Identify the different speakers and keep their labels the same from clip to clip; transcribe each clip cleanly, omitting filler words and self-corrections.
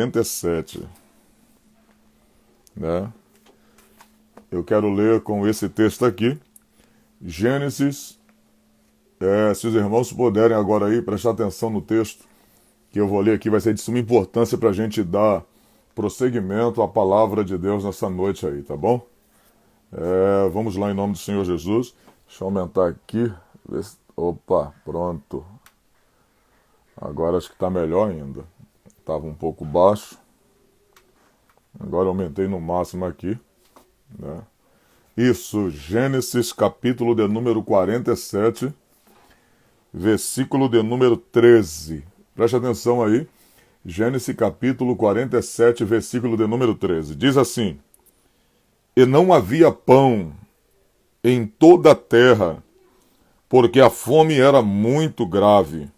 Speaker 1: 47, né? Eu quero ler com esse texto aqui, Gênesis, se os irmãos puderem agora aí, prestar atenção no texto que eu vou ler aqui, vai ser de suma importância para a gente dar prosseguimento à palavra de Deus nessa noite aí, tá bom? Vamos lá em nome do Senhor Jesus. Deixa eu aumentar aqui. Opa, pronto. Agora acho que está melhor ainda. Estava um pouco baixo. Agora eu aumentei no máximo aqui, né? Isso, Gênesis capítulo de número 47, versículo de número 13. Preste atenção aí. Gênesis capítulo 47, versículo de número 13. Diz assim: E não havia pão em toda a terra, porque a fome era muito grave,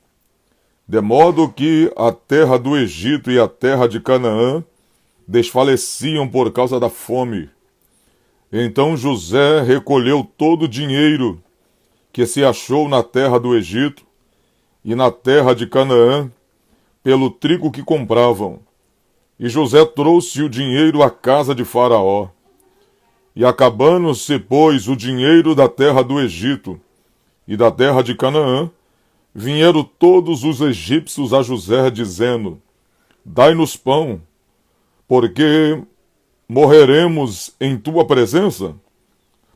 Speaker 1: de modo que a terra do Egito e a terra de Canaã desfaleciam por causa da fome. Então José recolheu todo o dinheiro que se achou na terra do Egito e na terra de Canaã, pelo trigo que compravam. E José trouxe o dinheiro à casa de Faraó. E acabando-se, pois, o dinheiro da terra do Egito e da terra de Canaã, vieram todos os egípcios a José, dizendo: Dai-nos pão, porque morreremos em tua presença,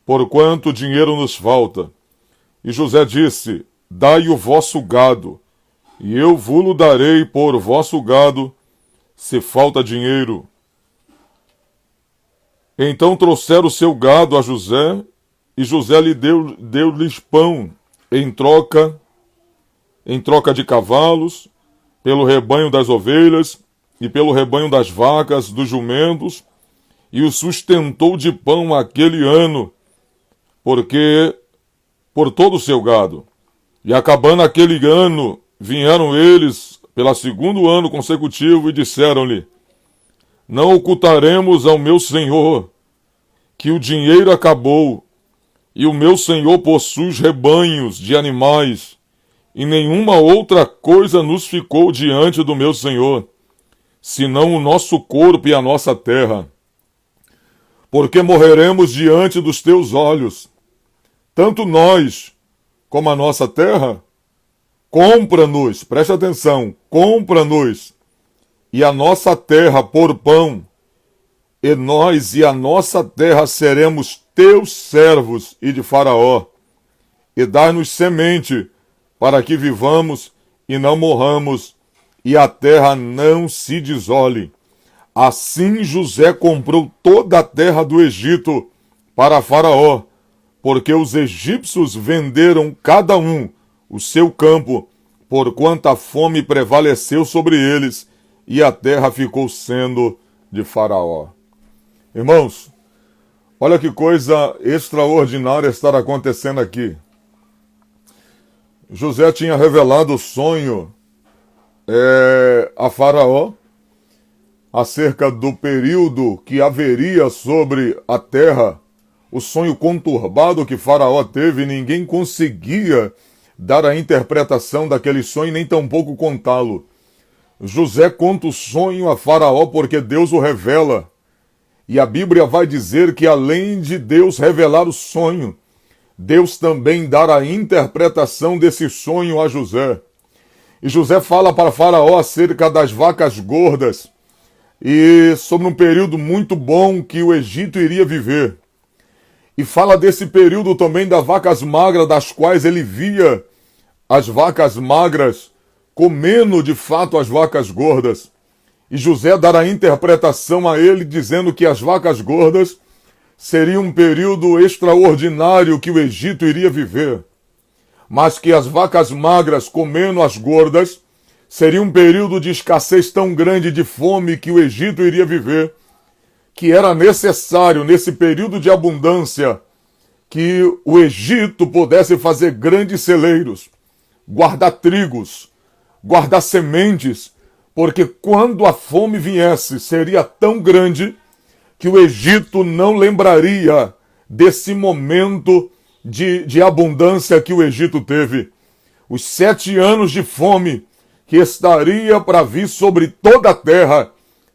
Speaker 1: porquanto dinheiro nos falta. E José disse: Dai o vosso gado, e eu vos-lo darei por vosso gado, se falta dinheiro. Então trouxeram o seu gado a José, e José lhe deu-lhes pão em troca de cavalos, pelo rebanho das ovelhas e pelo rebanho das vacas, dos jumentos, e o sustentou de pão aquele ano, porque por todo o seu gado. E acabando aquele ano, vieram eles pelo segundo ano consecutivo e disseram-lhe: Não ocultaremos ao meu senhor que o dinheiro acabou, e o meu senhor possui rebanhos de animais, e nenhuma outra coisa nos ficou diante do meu senhor, senão o nosso corpo e a nossa terra. Porque morreremos diante dos teus olhos, tanto nós como a nossa terra. Compra-nos, preste atenção, compra-nos, e a nossa terra por pão, e nós e a nossa terra seremos teus servos e de Faraó, e dai-nos semente, para que vivamos e não morramos, e a terra não se desole. Assim José comprou toda a terra do Egito para Faraó, porque os egípcios venderam cada um o seu campo, porquanto a fome prevaleceu sobre eles, e a terra ficou sendo de Faraó. Irmãos, olha que coisa extraordinária está acontecendo aqui. José tinha revelado o sonho a Faraó acerca do período que haveria sobre a terra, o sonho conturbado que Faraó teve, ninguém conseguia dar a interpretação daquele sonho, nem tampouco contá-lo. José conta o sonho a Faraó porque Deus o revela. E a Bíblia vai dizer que além de Deus revelar o sonho, Deus também dá a interpretação desse sonho a José. E José fala para Faraó acerca das vacas gordas e sobre um período muito bom que o Egito iria viver. E fala desse período também das vacas magras, das quais ele via as vacas magras comendo de fato as vacas gordas. E José dará interpretação a ele, dizendo que as vacas gordas seriam um período extraordinário que o Egito iria viver, mas que as vacas magras comendo as gordas seria um período de escassez tão grande de fome que o Egito iria viver, que era necessário, nesse período de abundância, que o Egito pudesse fazer grandes celeiros, guardar trigos, guardar sementes, porque quando a fome viesse, seria tão grande que o Egito não lembraria desse momento de abundância que o Egito teve. Os 7 anos de fome que estaria para vir sobre toda a terra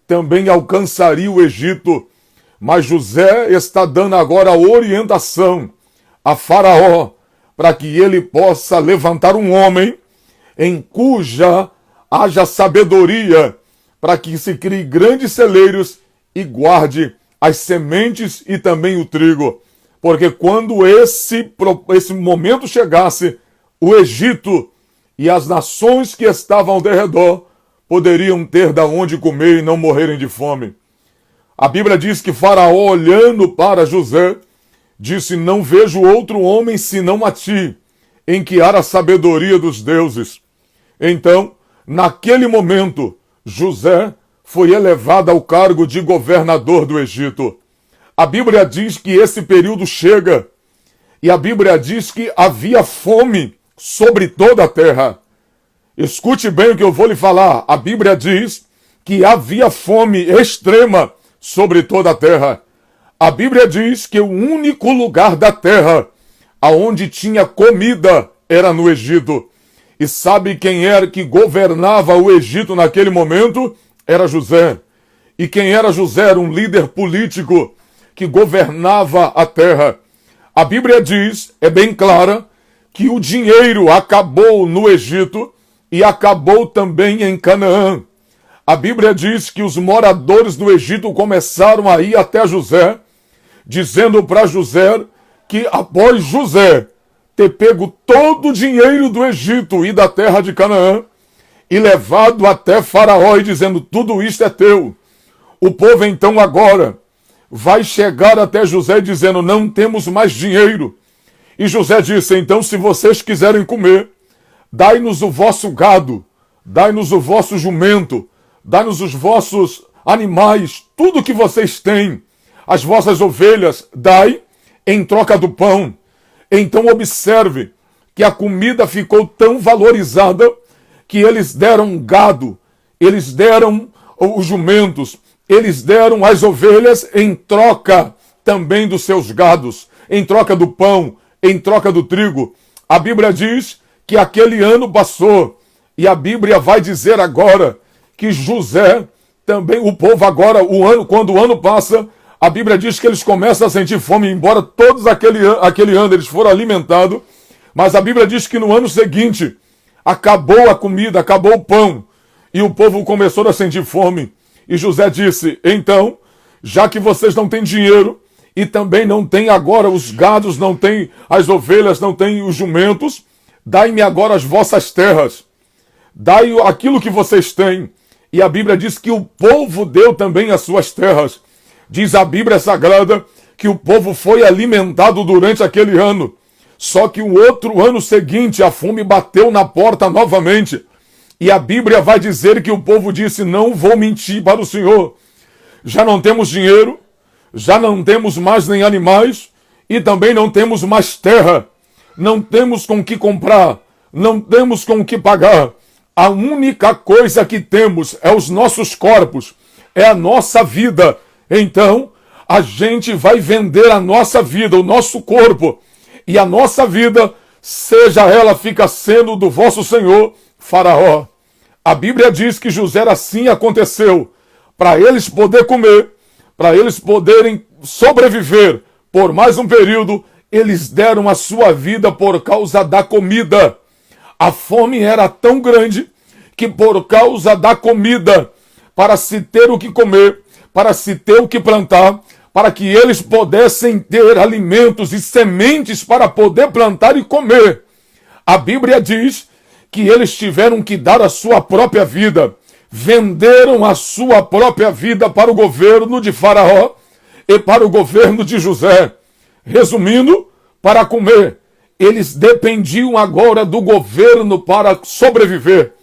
Speaker 1: também alcançaria o Egito. Mas José está dando agora orientação a Faraó para que ele possa levantar um homem em cuja haja sabedoria, para que se crie grandes celeiros e guarde as sementes e também o trigo. Porque quando esse momento chegasse, o Egito e as nações que estavam ao derredor poderiam ter de onde comer e não morrerem de fome. A Bíblia diz que Faraó, olhando para José, disse: não vejo outro homem senão a ti, em que há a sabedoria dos deuses. Então, naquele momento, José foi elevado ao cargo de governador do Egito. A Bíblia diz que esse período chega, e a Bíblia diz que havia fome sobre toda a terra. Escute bem o que eu vou lhe falar. A Bíblia diz que havia fome extrema sobre toda a terra. A Bíblia diz que o único lugar da terra aonde tinha comida era no Egito. E sabe quem era que governava o Egito naquele momento? Era José. E quem era José? Era um líder político que governava a terra. A Bíblia diz, é bem clara, que o dinheiro acabou no Egito e acabou também em Canaã. A Bíblia diz que os moradores do Egito começaram a ir até José, dizendo para José que após José ter pego todo o dinheiro do Egito e da terra de Canaã e levado até Faraó e dizendo: tudo isto é teu. O povo então agora vai chegar até José dizendo: não temos mais dinheiro. E José disse: então, se vocês quiserem comer, dai-nos o vosso gado, dai-nos o vosso jumento, dai-nos os vossos animais, tudo que vocês têm, as vossas ovelhas, dai em troca do pão. Então observe que a comida ficou tão valorizada que eles deram gado, eles deram os jumentos, eles deram as ovelhas em troca também dos seus gados, em troca do pão, em troca do trigo. A Bíblia diz que aquele ano passou, e a Bíblia vai dizer agora que José, também o povo agora, quando o ano passa, a Bíblia diz que eles começam a sentir fome, embora todos aquele ano eles foram alimentados, mas a Bíblia diz que no ano seguinte acabou a comida, acabou o pão, e o povo começou a sentir fome. E José disse: então, já que vocês não têm dinheiro, e também não têm agora os gados, não têm as ovelhas, não têm os jumentos, dai-me agora as vossas terras, dai aquilo que vocês têm. E a Bíblia diz que o povo deu também as suas terras. Diz a Bíblia Sagrada que o povo foi alimentado durante aquele ano. Só que o outro ano seguinte a fome bateu na porta novamente. E a Bíblia vai dizer que o povo disse: não vou mentir para o Senhor. Já não temos dinheiro, já não temos mais nem animais e também não temos mais terra. Não temos com que comprar, não temos com que pagar. A única coisa que temos é os nossos corpos, é a nossa vida. Então, a gente vai vender a nossa vida, o nosso corpo, e a nossa vida, seja ela fica sendo do vosso senhor, Faraó. A Bíblia diz que José assim aconteceu, para eles poderem comer, para eles poderem sobreviver por mais um período, eles deram a sua vida por causa da comida. A fome era tão grande que por causa da comida, para se ter o que comer, para se ter o que plantar, para que eles pudessem ter alimentos e sementes para poder plantar e comer. A Bíblia diz que eles tiveram que dar a sua própria vida, venderam a sua própria vida para o governo de Faraó e para o governo de José. Resumindo, para comer, eles dependiam agora do governo para sobreviver.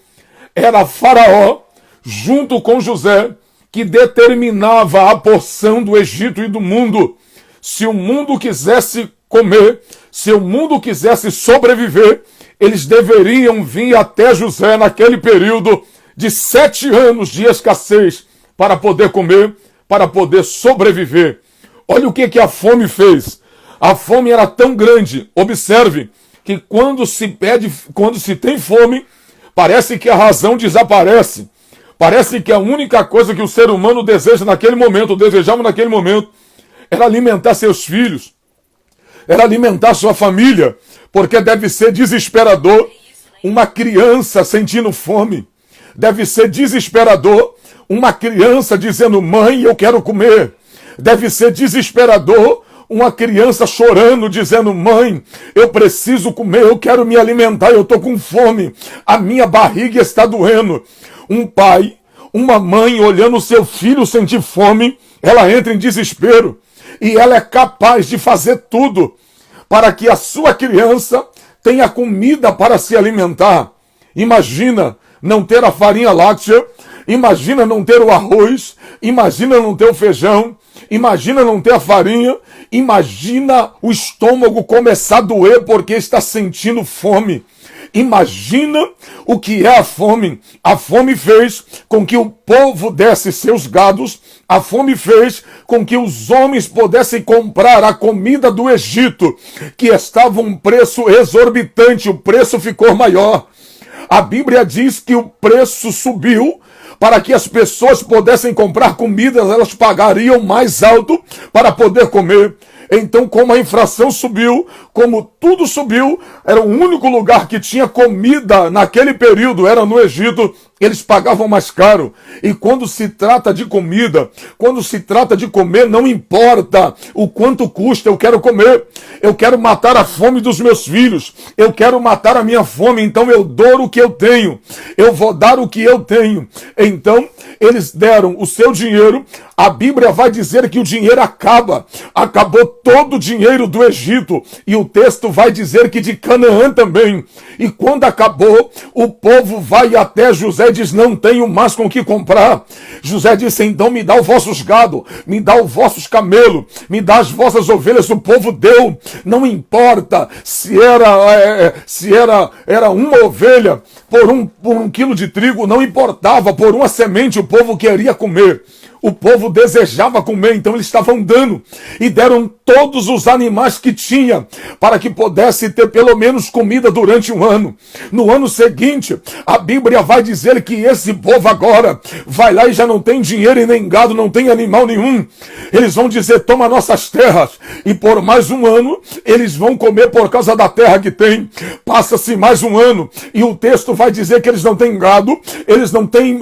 Speaker 1: Era Faraó, junto com José, que determinava a porção do Egito e do mundo. Se o mundo quisesse comer, se o mundo quisesse sobreviver, eles deveriam vir até José naquele período de 7 anos de escassez para poder comer, para poder sobreviver. Olha o que a fome fez. A fome era tão grande. Observe que quando se tem fome, parece que a razão desaparece. Parece que a única coisa que o ser humano deseja naquele momento, desejava naquele momento, era alimentar seus filhos, era alimentar sua família, porque deve ser desesperador uma criança sentindo fome. Deve ser desesperador uma criança dizendo: mãe, eu quero comer. Deve ser desesperador uma criança chorando, dizendo: mãe, eu preciso comer, eu quero me alimentar, eu estou com fome, a minha barriga está doendo. Um pai, uma mãe olhando o seu filho sentir fome, ela entra em desespero e ela é capaz de fazer tudo para que a sua criança tenha comida para se alimentar. Imagina não ter a farinha láctea, imagina não ter o arroz, imagina não ter o feijão, imagina não ter a farinha, imagina o estômago começar a doer porque está sentindo fome. Imagina o que é a fome. A fome fez com que o povo desse seus gados, a fome fez com que os homens pudessem comprar a comida do Egito, que estava um preço exorbitante, o preço ficou maior. A Bíblia diz que o preço subiu para que as pessoas pudessem comprar comida, elas pagariam mais alto para poder comer. Então, como a inflação subiu, como tudo subiu, era o único lugar que tinha comida naquele período, era no Egito, eles pagavam mais caro. E quando se trata de comida, quando se trata de comer, não importa o quanto custa, eu quero comer. Eu quero matar a fome dos meus filhos. Eu quero matar a minha fome, então eu dou o que eu tenho. Eu vou dar o que eu tenho. Então, eles deram o seu dinheiro. A Bíblia vai dizer que o dinheiro acaba. Acabou todo o dinheiro do Egito. E o texto vai dizer que de Canaã também. E quando acabou, o povo vai até José e diz: não tenho mais com o que comprar. José disse: então me dá os vossos gado, me dá os vossos camelos, me dá as vossas ovelhas. O povo deu. Não importa se era uma ovelha por um quilo de trigo, não importava. Por uma semente o povo queria comer. O povo desejava comer, então eles estavam dando. E deram todos os animais que tinha, para que pudesse ter pelo menos comida durante um ano. No ano seguinte, a Bíblia vai dizer que esse povo agora vai lá e já não tem dinheiro e nem gado, não tem animal nenhum. Eles vão dizer: toma nossas terras. E por mais um ano, eles vão comer por causa da terra que tem. Passa-se mais um ano, e o texto vai dizer que eles não têm gado, eles não têm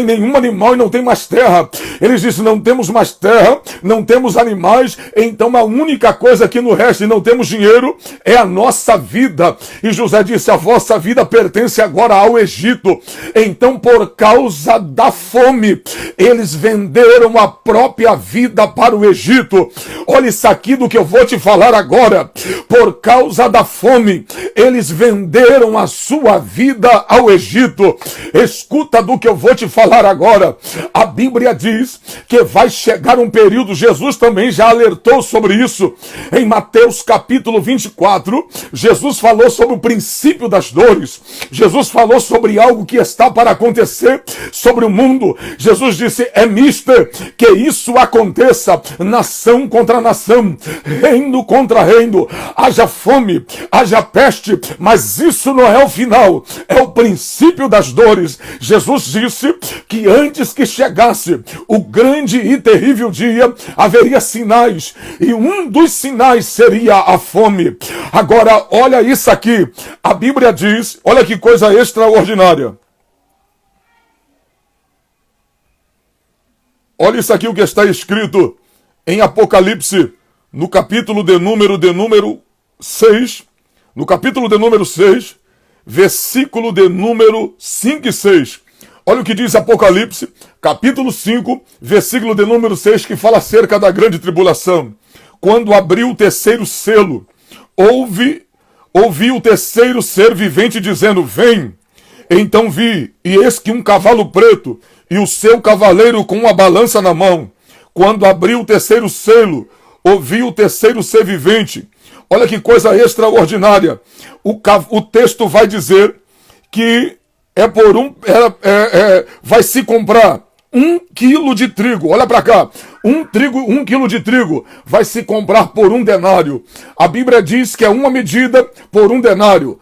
Speaker 1: nenhum animal e não tem mais terra. Eles dizem: não temos mais terra, não temos animais, então a única coisa que nos resta e não temos dinheiro é a nossa vida. E José disse: a vossa vida pertence agora ao Egito. Então, por causa da fome, eles venderam a própria vida para o Egito. Olha isso aqui do que eu vou te falar agora. Por causa da fome, eles venderam a sua vida ao Egito. Escuta do que eu vou te falar agora. A Bíblia diz que vai chegar um período, Jesus também já alertou sobre isso. Em Mateus capítulo 24, Jesus falou sobre o princípio das dores. Jesus falou sobre algo que está para acontecer sobre o mundo. Jesus disse: é mister que isso aconteça, nação contra nação, reino contra reino, haja fome, haja peste, mas isso não é o final, é o princípio das dores. Jesus disse que antes que chegasse o grande e terrível dia, haveria sinais, e um dos sinais seria a fome. Agora, olha isso aqui, a Bíblia diz, olha que coisa extraordinária. Olha isso aqui o que está escrito em Apocalipse, no capítulo de número 6, no capítulo de número 6, versículo de número 5 e 6. Olha o que diz Apocalipse, capítulo 5, versículo de número 6, que fala acerca da grande tribulação. Quando abriu o terceiro selo, ouvi o terceiro ser vivente dizendo: vem. Então vi, e eis que um cavalo preto, e o seu cavaleiro com uma balança na mão. Quando abriu o terceiro selo, ouvi o terceiro ser vivente. Olha que coisa extraordinária. O texto vai dizer que vai se comprar 1 quilo de trigo. Olha para cá. 1 quilo de trigo vai se comprar por 1 denário. A Bíblia diz que é uma medida por 1 denário.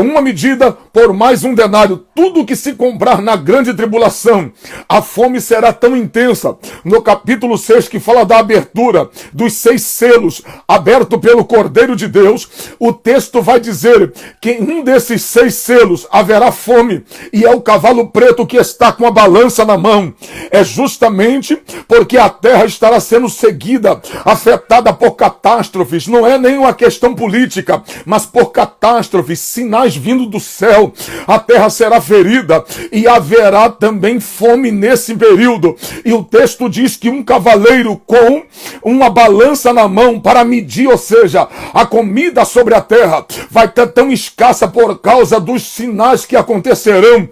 Speaker 1: uma medida por mais um denário. Tudo que se comprar na grande tribulação, a fome será tão intensa. No capítulo 6, que fala da abertura dos 6 selos, aberto pelo Cordeiro de Deus, o texto vai dizer que em um desses 6 selos haverá fome, e é o cavalo preto que está com a balança na mão. É justamente porque a terra estará sendo seguida, afetada por catástrofes. Não é nem uma questão política, mas por catástrofes, sinais vindo do céu. A terra será ferida e haverá também fome nesse período. E o texto diz que um cavaleiro com uma balança na mão para medir, ou seja, a comida sobre a terra vai estar tão escassa por causa dos sinais que acontecerão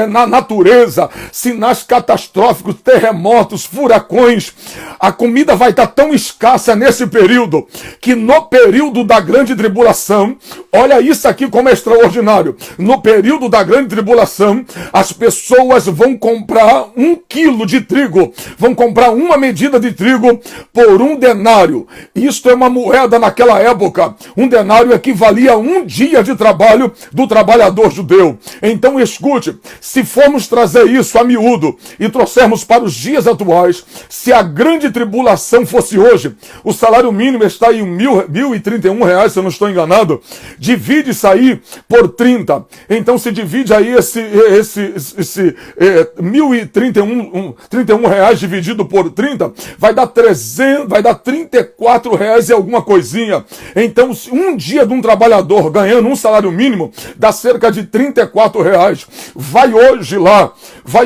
Speaker 1: na natureza, sinais catastróficos, terremotos, furacões. A comida vai estar tão escassa nesse período que no período da grande tribulação, olha isso aqui como é extraordinário, no período da grande tribulação, as pessoas vão comprar 1 quilo de trigo, vão comprar uma medida de trigo por 1 denário. Isto é uma moeda naquela época. 1 denário equivalia a 1 dia de trabalho do trabalhador judeu. Então escute, se formos trazer isso a miúdo e trouxermos para os dias atuais, se a grande tribulação fosse hoje, o salário mínimo está em R$1.031, se eu não estou enganado, divide isso aí por 30. Então se divide aí esse R$1.031 dividido por 30, vai dar R$34 e alguma coisinha. Então, um dia de um trabalhador ganhando um salário mínimo dá cerca de R$34. Vai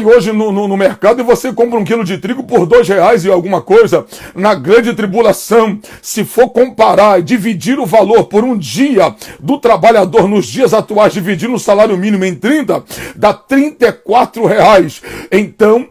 Speaker 1: hoje no mercado e você compra 1 quilo de trigo por R$2 e alguma coisa. Na grande tribulação, se for comparar e dividir o valor por um dia do trabalhador nos dias atuais, dividindo o salário mínimo em 30, dá R$34. Então,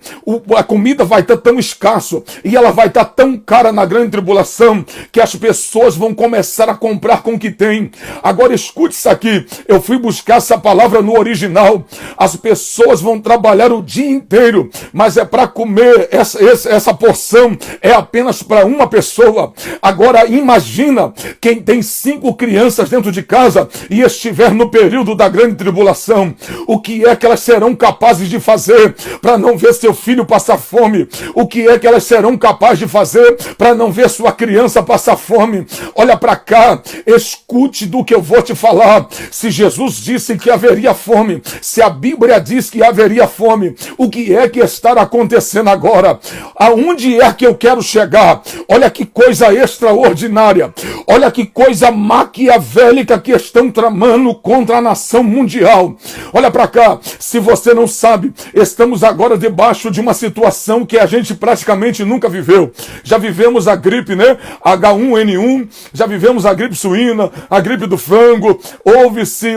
Speaker 1: a comida vai estar tão escasso e ela vai estar tão cara na grande tribulação que as pessoas vão começar a comprar com o que tem. Agora escute isso aqui, eu fui buscar essa palavra no original. As pessoas vão trabalhar o dia inteiro, mas é para comer, essa porção é apenas para uma pessoa. Agora imagina quem tem 5 crianças dentro de casa e estiver no período da grande tribulação. O que é que elas serão capazes de fazer para não ver seu filho passar fome? O que é que elas serão capazes de fazer para não ver sua criança passar fome? Olha para cá, escute do que eu vou te falar. Se Jesus disse que haveria fome, se a Bíblia diz que haveria fome, o que é que está acontecendo agora? Aonde é que eu quero chegar? Olha que coisa extraordinária, olha que coisa maquiavélica que estão tramando contra a nação mundial. Olha para cá, se você não sabe, estamos agora debaixo de uma situação que a gente praticamente nunca viveu. Já vivemos a gripe, né? H1N1, já vivemos a gripe suína, a gripe do frango, houve-se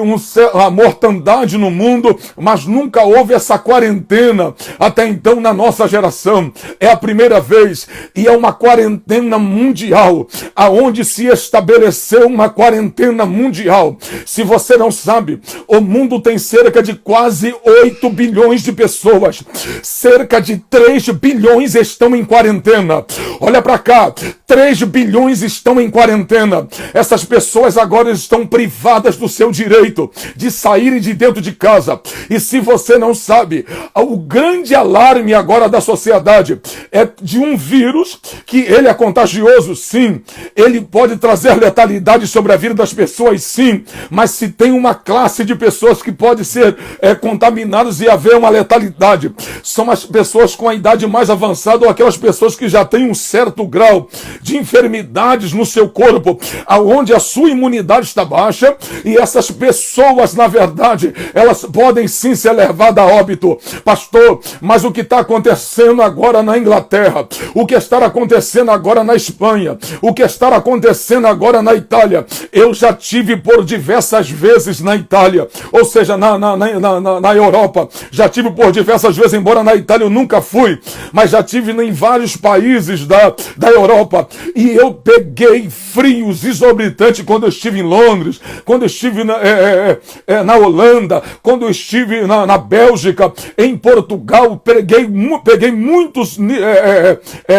Speaker 1: a mortandade no mundo, mas nunca houve essa quarentena até então na nossa geração. É a primeira vez, e é uma quarentena mundial, aonde se estabeleceu uma quarentena mundial. Se você não sabe, o mundo tem cerca de quase 8 bilhões de pessoas. Cerca de 3 bilhões estão em quarentena. Olha para cá, 3 bilhões estão em quarentena. Essas pessoas agora estão privadas do seu direito de saírem de dentro de casa. E se você não sabe, o grande alarme agora da sociedade é de um vírus que ele é contagioso, sim. Ele pode trazer letalidade sobre a vida das pessoas, sim. Mas se tem uma classe de pessoas que pode ser contaminadas e haver uma letalidade, são as pessoas com a idade mais avançada ou aquelas pessoas que já têm um certo grau de enfermidades no seu corpo, aonde a sua imunidade está baixa, e essas pessoas, na verdade, elas podem sim ser levadas a óbito. Pastor, mas o que está acontecendo agora na Inglaterra, o que está acontecendo agora na Espanha, o que está acontecendo agora na Itália, eu já tive por diversas vezes na Itália, ou seja, na Europa, já tive por diversas vezes, embora na Itália eu nunca fui, mas já tive em vários países da Europa, e eu peguei frios exorbitantes quando eu estive em Londres, quando eu estive na Holanda, quando eu estive na Bélgica, em Portugal, peguei muitos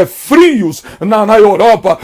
Speaker 1: frios na Europa,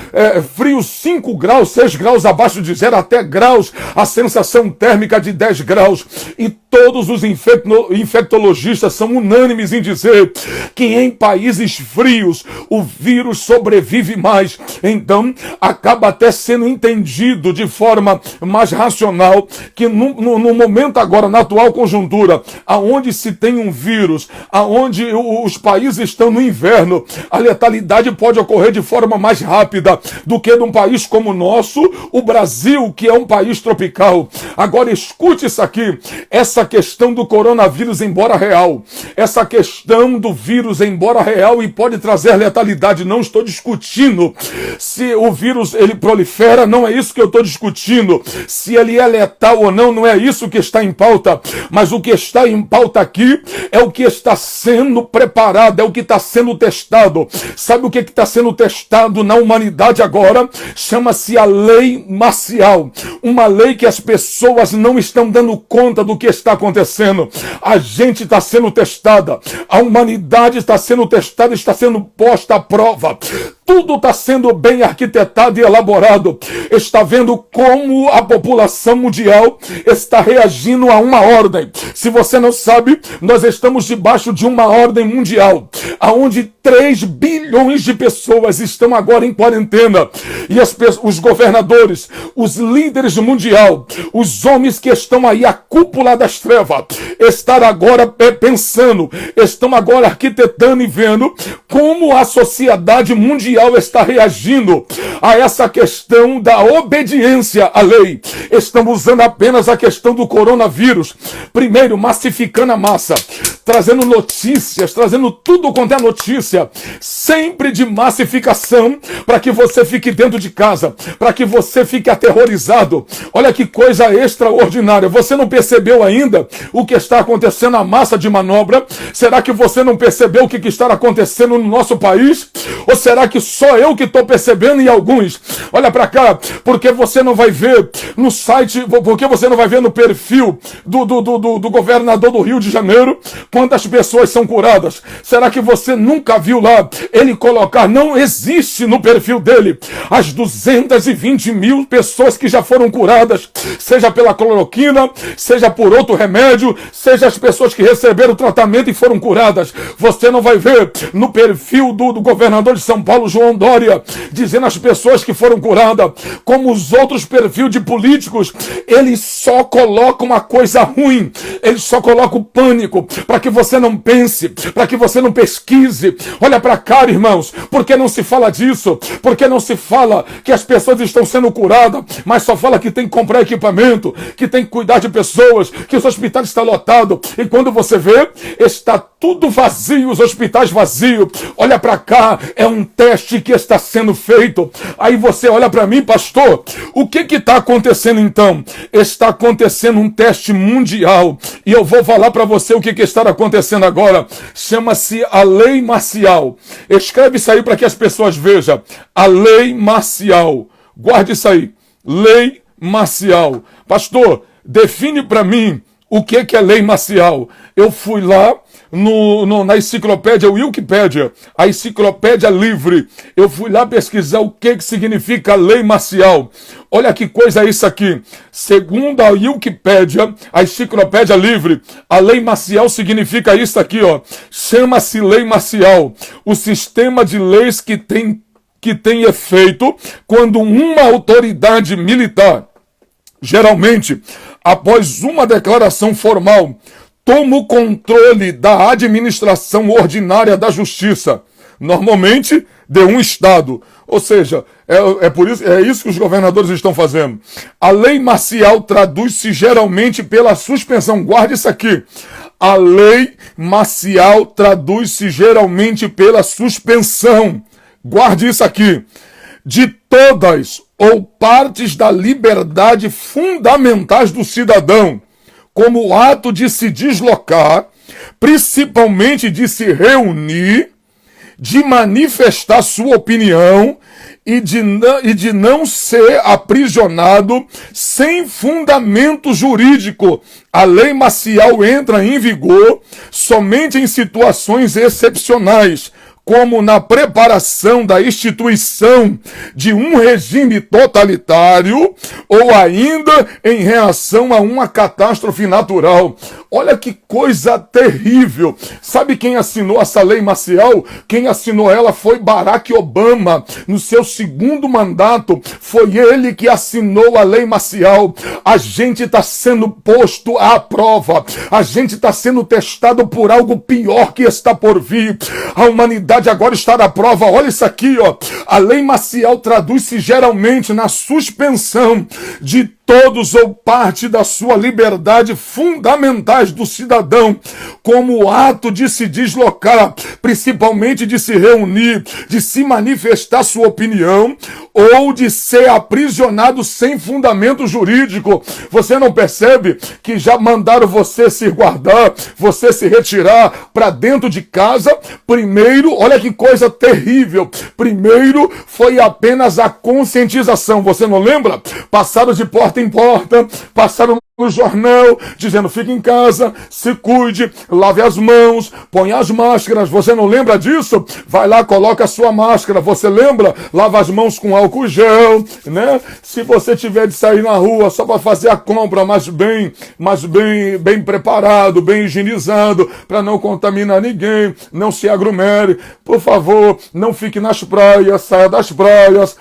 Speaker 1: frios 5 graus, 6 graus abaixo de zero, até graus, a sensação térmica de 10 graus. E todos os infectologistas são unânimes em dizer que em países frios o vírus sobrevive mais. Então, acaba até sendo entendido de forma mais racional que no momento agora, na atual conjuntura, aonde se tem um vírus, aonde os países estão no inverno, a letalidade pode ocorrer de forma mais rápida do que num país como o nosso, o Brasil, que é um país tropical. Agora escute isso aqui, essa questão do coronavírus, embora real, essa questão do vírus, embora real e pode trazer letalidade, não estou discutindo se o vírus ele prolifera, não é isso que eu estou discutindo, se ele é letal ou não, não é isso que está em pauta, mas o que está em pauta aqui é o que está sendo preparado, é o que está sendo testado. Sabe o que está sendo testado na humanidade agora? Chama-se a lei marcial, uma lei que as pessoas não estão dando conta do que está acontecendo. A gente está sendo testada, a humanidade está sendo testada, está sendo posta à prova. Tudo está sendo bem arquitetado e elaborado. Está vendo como a população mundial está reagindo a uma ordem. Se você não sabe, nós estamos debaixo de uma ordem mundial, onde 3 bilhões de pessoas estão agora em quarentena. E os governadores, os líderes mundial, os homens que estão aí, a cúpula das trevas, estão agora pensando, estão agora arquitetando e vendo como a sociedade mundial está reagindo a essa questão da obediência à lei. Estão usando apenas a questão do coronavírus. Primeiro, massificando a massa, trazendo notícias, trazendo tudo quanto é notícia, sempre de massificação, para que você fique dentro de casa, para que você fique aterrorizado. Olha que coisa extraordinária. Você não percebeu ainda o que está acontecendo na massa de manobra? Será que você não percebeu o que está acontecendo no nosso país? Ou será que só eu que estou percebendo e alguns? Olha para cá, porque você não vai ver no site, porque você não vai ver no perfil do governador do Rio de Janeiro quantas pessoas são curadas? Será que você nunca viu lá ele colocar, não existe no perfil dele, as 220 mil pessoas que já foram curadas, seja pela cloroquina, seja por outro remédio, seja as pessoas que receberam tratamento e foram curadas? Você não vai ver no perfil do governador de São Paulo, João Dória, dizendo as pessoas que foram curadas. Como os outros perfis de políticos, eles só colocam uma coisa ruim, eles só colocam o pânico, para que você não pense, para que você não pesquise. Olha para cá, irmãos, por que não se fala disso? Por que não se fala que as pessoas estão sendo curadas, mas só fala que tem que comprar equipamento, que tem que cuidar de pessoas, que os hospitais estão lotados, e quando você vê, está tudo vazio, os hospitais vazios. Olha para cá, é um teste que está sendo feito. Aí você olha para mim, pastor, o que está acontecendo então? Está acontecendo um teste mundial, e eu vou falar para você o que está acontecendo agora. Chama-se a lei marcial. Escreve isso aí para que as pessoas vejam. A lei marcial. Guarde isso aí. Lei marcial. Pastor, define para mim o que é lei marcial. Eu fui lá na enciclopédia Wikipédia, a enciclopédia livre. Eu fui lá pesquisar o que significa lei marcial. Olha que coisa é isso aqui. Segundo a Wikipédia, a enciclopédia livre, a lei marcial significa isso aqui, ó. Chama-se lei marcial. O sistema de leis que tem efeito quando uma autoridade militar, geralmente após uma declaração formal, toma o controle da administração ordinária da justiça, normalmente de um estado. Ou seja, é isso que os governadores estão fazendo. A lei marcial traduz-se geralmente pela suspensão. Guarde isso aqui. A lei marcial traduz-se geralmente pela suspensão. Guarde isso aqui. De todas ou partes da liberdade fundamentais do cidadão, como o ato de se deslocar, principalmente de se reunir, de manifestar sua opinião e de não ser aprisionado sem fundamento jurídico. A lei marcial entra em vigor somente em situações excepcionais, como na preparação da instituição de um regime totalitário ou ainda em reação a uma catástrofe natural. Olha que coisa terrível. Sabe quem assinou essa lei marcial? Quem assinou ela foi Barack Obama. No seu segundo mandato, foi ele que assinou a lei marcial. A gente está sendo posto à prova. A gente está sendo testado por algo pior que está por vir. A humanidade agora está à prova. Olha isso aqui, ó. A lei marcial traduz-se geralmente na suspensão de todos ou parte da sua liberdade fundamentais do cidadão, como o ato de se deslocar, principalmente de se reunir, de se manifestar sua opinião, ou de ser aprisionado sem fundamento jurídico. Você não percebe que já mandaram você se guardar, você se retirar para dentro de casa? Primeiro, olha que coisa terrível, primeiro foi apenas a conscientização. Você não lembra? Passaram de porta em porta, passaram no jornal, dizendo: fique em casa, se cuide, lave as mãos, põe as máscaras. Você não lembra disso? Vai lá, coloca a sua máscara. Você lembra? Lava as mãos com álcool gel, né? Se você tiver de sair na rua só para fazer a compra, mas bem preparado, bem higienizado, para não contaminar ninguém, não se aglomere. Por favor, não fique nas praias, saia das praias.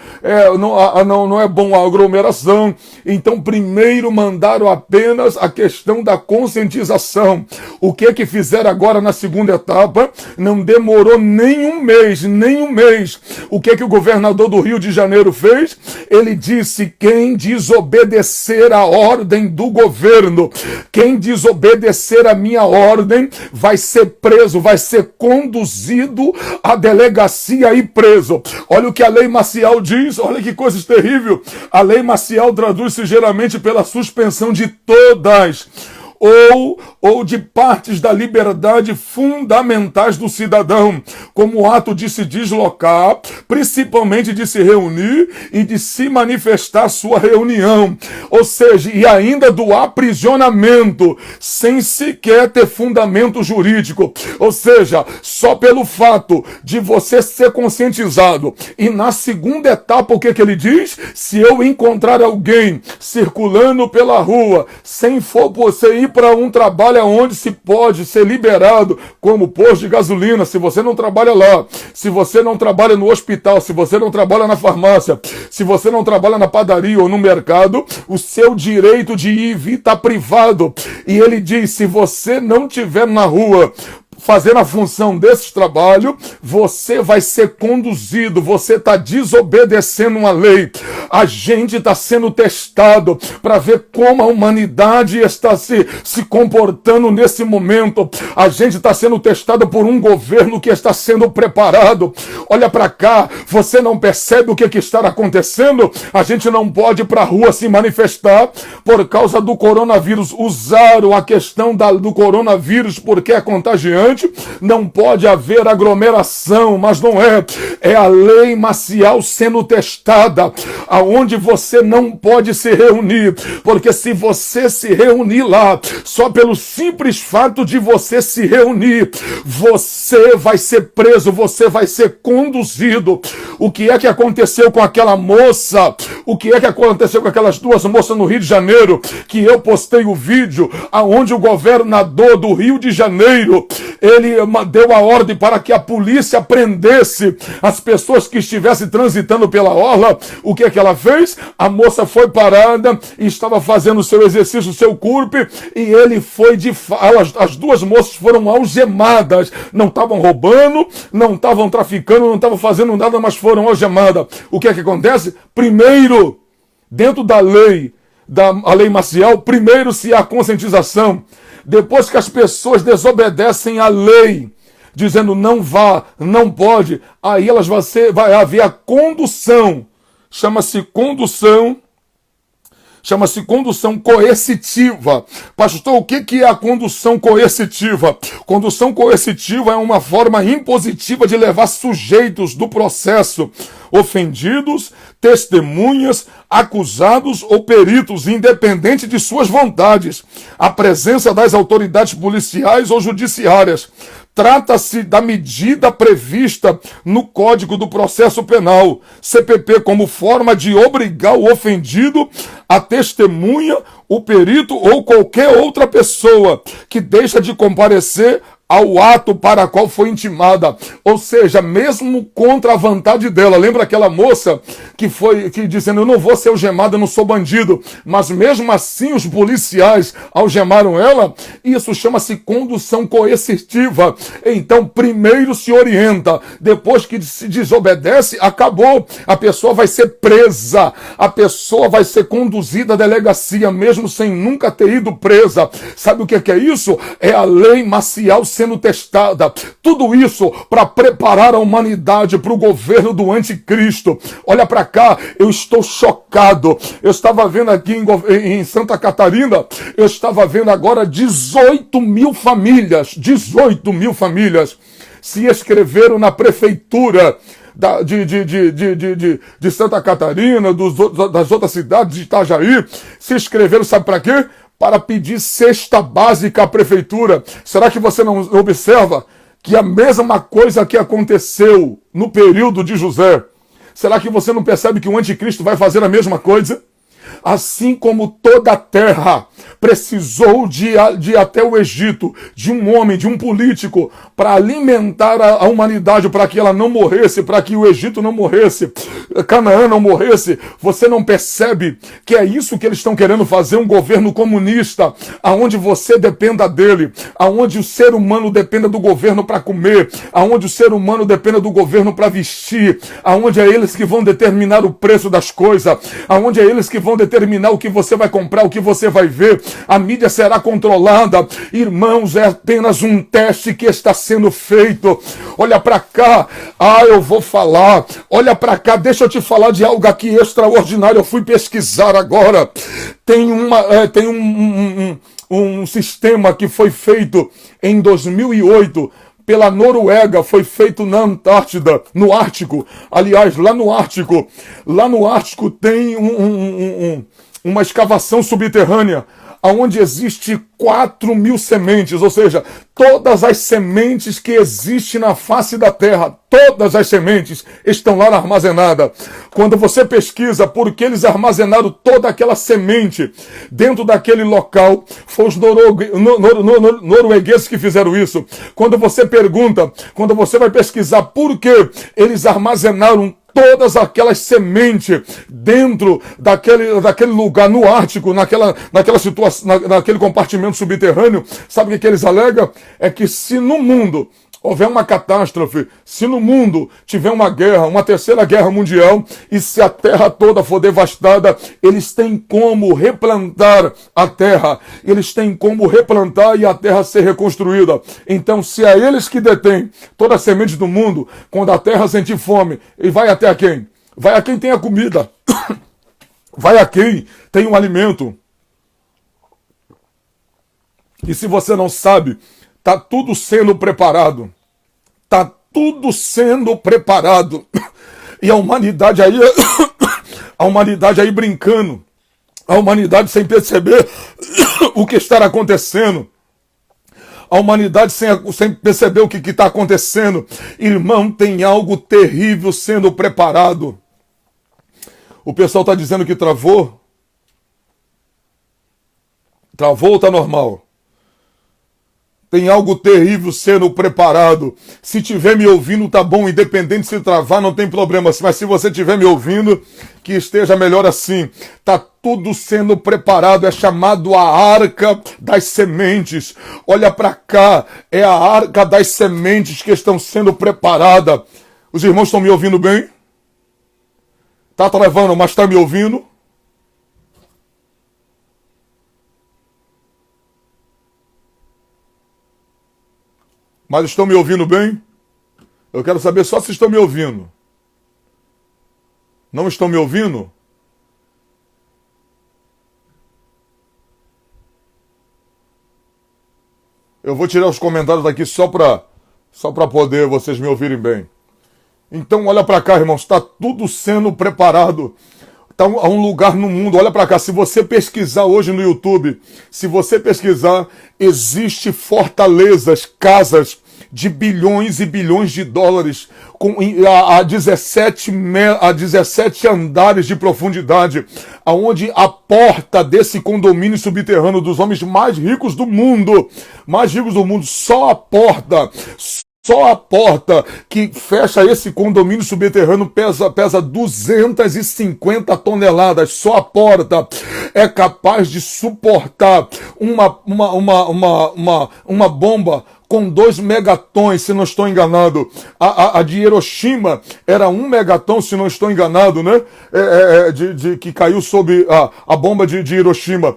Speaker 1: Não é bom a aglomeração. Então, primeiro mandaram apenas a questão da conscientização. O que fizeram agora na segunda etapa? Não demorou nem um mês. O que o governador do Rio de Janeiro fez? Ele disse: quem desobedecer a ordem do governo, quem desobedecer a minha ordem, vai ser preso, vai ser conduzido à delegacia e preso. Olha o que a lei marcial diz, olha que coisa terrível. A lei marcial traduz-se geralmente pela suspensão de todas ou de partes da liberdade fundamentais do cidadão, como o ato de se deslocar, principalmente de se reunir e de se manifestar sua reunião, ou seja, e ainda do aprisionamento, sem sequer ter fundamento jurídico, ou seja, só pelo fato de você ser conscientizado. E na segunda etapa, o que ele diz? Se eu encontrar alguém circulando pela rua, sem for você ir para um trabalho onde se pode ser liberado, como posto de gasolina, se você não trabalha lá, se você não trabalha no hospital, se você não trabalha na farmácia, se você não trabalha na padaria ou no mercado, o seu direito de ir e vir está privado. E ele diz: se você não estiver na rua fazendo a função desse trabalho, você vai ser conduzido, você está desobedecendo uma lei. A gente está sendo testado para ver como a humanidade está se comportando nesse momento. A gente está sendo testado por um governo que está sendo preparado. Olha para cá, você não percebe o que está acontecendo? A gente não pode ir para a rua se manifestar por causa do coronavírus. Usaram a questão do coronavírus porque é contagiante. Não pode haver aglomeração, mas não é. É a lei marcial sendo testada, aonde você não pode se reunir, porque se você se reunir lá, só pelo simples fato de você se reunir, você vai ser preso, você vai ser conduzido. O que é que aconteceu com aquela moça? O que é que aconteceu com aquelas duas moças no Rio de Janeiro? Que eu postei o vídeo aonde o governador do Rio de Janeiro, ele deu a ordem para que a polícia prendesse as pessoas que estivessem transitando pela orla. O que é que ela fez? A moça foi parada e estava fazendo o seu exercício, o seu corpo, e ele foi as duas moças foram algemadas. Não estavam roubando, não estavam traficando, não estavam fazendo nada, mas foram algemadas. O que é que acontece? Primeiro, dentro da lei, a lei marcial, primeiro se há conscientização. Depois que as pessoas desobedecem à lei, dizendo não vá, não pode, aí vai haver a condução. Chama-se condução coercitiva. Pastor, o que é a condução coercitiva? Condução coercitiva é uma forma impositiva de levar sujeitos do processo, ofendidos, testemunhas, acusados ou peritos, independente de suas vontades, à presença das autoridades policiais ou judiciárias, Trata-se da medida prevista no Código do Processo Penal, CPP, como forma de obrigar o ofendido, a testemunha, o perito ou qualquer outra pessoa que deixa de comparecer ao ato para qual foi intimada, ou seja, mesmo contra a vontade dela. Lembra aquela moça que dizendo, eu não vou ser algemada, eu não sou bandido, mas mesmo assim os policiais algemaram ela? Isso chama-se condução coercitiva. Então, primeiro se orienta, depois que se desobedece, acabou. A pessoa vai ser presa, a pessoa vai ser conduzida à delegacia, mesmo sem nunca ter ido presa. Sabe o que é isso? É a lei marcial sendo testada. Tudo isso para preparar a humanidade para o governo do anticristo. Olha para cá, eu estou chocado. Eu estava vendo aqui em Santa Catarina, eu estava vendo agora 18 mil famílias se inscreveram na prefeitura de Santa Catarina, das outras cidades, de Itajaí. Se inscreveram, sabe para quê? Para pedir cesta básica à prefeitura. Será que você não observa que a mesma coisa que aconteceu no período de José, será que você não percebe que o anticristo vai fazer a mesma coisa? Assim como toda a terra precisou de ir até o Egito, de um homem, de um político, para alimentar a humanidade, para que ela não morresse, para que o Egito não morresse, Canaã não morresse. Você não percebe que é isso que eles estão querendo fazer, um governo comunista, aonde você dependa dele, aonde o ser humano dependa do governo para comer, aonde o ser humano dependa do governo para vestir, aonde é eles que vão determinar o preço das coisas, aonde é eles que vão determinar o que você vai comprar, o que você vai ver. A mídia será controlada. Irmãos, é apenas um teste que está sendo feito. Olha para cá. Eu vou falar. Olha para cá, deixa eu te falar de algo aqui extraordinário. Eu fui pesquisar agora. Tem um sistema que foi feito em 2008 pela Noruega, foi feito na Antártida, no Ártico. Aliás, lá no Ártico tem uma escavação subterrânea, onde existe 4.000 sementes, ou seja, todas as sementes que existem na face da terra, todas as sementes estão lá armazenadas. Quando você pesquisa por que eles armazenaram toda aquela semente dentro daquele local, foi os noruegueses que fizeram isso. Quando você pergunta, quando você vai pesquisar por que eles armazenaram todas aquelas sementes dentro daquele lugar no Ártico, naquela situação, naquele compartimento subterrâneo, sabe o que eles alegam? É que se no mundo houver uma catástrofe, se no mundo tiver uma guerra, uma terceira guerra mundial, e se a terra toda for devastada, eles têm como replantar a terra, eles têm como replantar e a terra ser reconstruída. Então, se é eles que detêm toda a semente do mundo, quando a terra sentir fome, e vai até a quem? Vai a quem tem a comida, vai a quem tem o alimento. E se você não sabe, tá tudo sendo preparado. Tá tudo sendo preparado. E a humanidade aí brincando. A humanidade sem perceber o que está acontecendo. A humanidade sem perceber o que está acontecendo. Irmão, tem algo terrível sendo preparado. O pessoal está dizendo que travou. Travou ou está normal? Tem algo terrível sendo preparado. Se tiver me ouvindo, tá bom. Independente se travar, não tem problema. Mas se você estiver me ouvindo, que esteja melhor assim. Tá tudo sendo preparado. É chamado a Arca das Sementes. Olha para cá. É a Arca das Sementes que estão sendo preparada. Os irmãos estão me ouvindo bem? Tá travando, mas tá me ouvindo? Mas estão me ouvindo bem? Eu quero saber só se estão me ouvindo. Não estão me ouvindo? Eu vou tirar os comentários daqui só para poder vocês me ouvirem bem. Então olha para cá, irmãos, está tudo sendo preparado. Está a um lugar no mundo, olha para cá, se você pesquisar hoje no YouTube, se você pesquisar, existe fortalezas, casas de bilhões e bilhões de dólares, a 17 andares de profundidade, aonde a porta desse condomínio subterrâneo dos homens mais ricos do mundo, só a porta que fecha esse condomínio subterrâneo pesa 250 toneladas. Só a porta é capaz de suportar uma bomba com 2 megatons, se não estou enganado. A de Hiroshima era 1 megaton, se não estou enganado, né? Que caiu sobre a bomba de Hiroshima,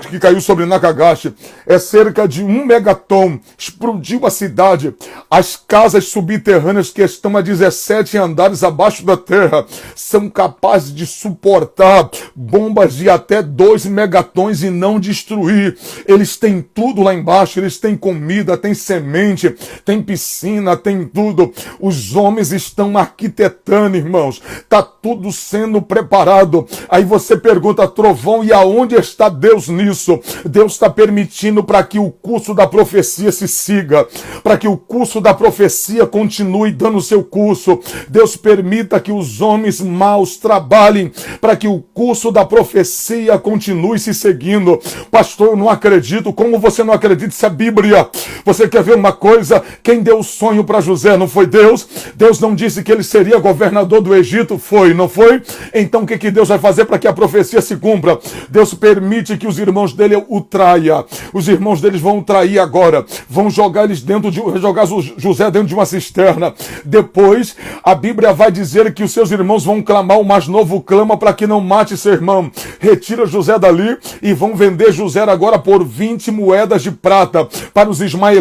Speaker 1: que caiu sobre Nakagashi. É cerca de 1 megaton. Explodiu a cidade. As casas subterrâneas que estão a 17 andares abaixo da terra são capazes de suportar bombas de até 2 megatons e não destruir. Eles têm tudo lá embaixo, eles têm comida, tem semente, tem piscina, tem tudo. Os homens estão arquitetando, irmãos. Tá tudo sendo preparado. Aí você pergunta, Trovão, e aonde está Deus nisso? Deus está permitindo para que o curso da profecia se siga, para que o curso da profecia continue dando seu curso. Deus permita que os homens maus trabalhem para que o curso da profecia continue se seguindo. Pastor, eu não acredito. Como você não acredita se a Bíblia... Você quer ver uma coisa? Quem deu o sonho para José não foi Deus? Deus não disse que ele seria governador do Egito? Foi, não foi? Então o que Deus vai fazer para que a profecia se cumpra? Deus permite que os irmãos dele o traia. Os irmãos deles vão o trair agora. Vão jogar José dentro de uma cisterna. Depois, a Bíblia vai dizer que os seus irmãos vão clamar, o mais novo clama para que não mate seu irmão. Retira José dali e vão vender José agora por 20 moedas de prata para os ismaelitas.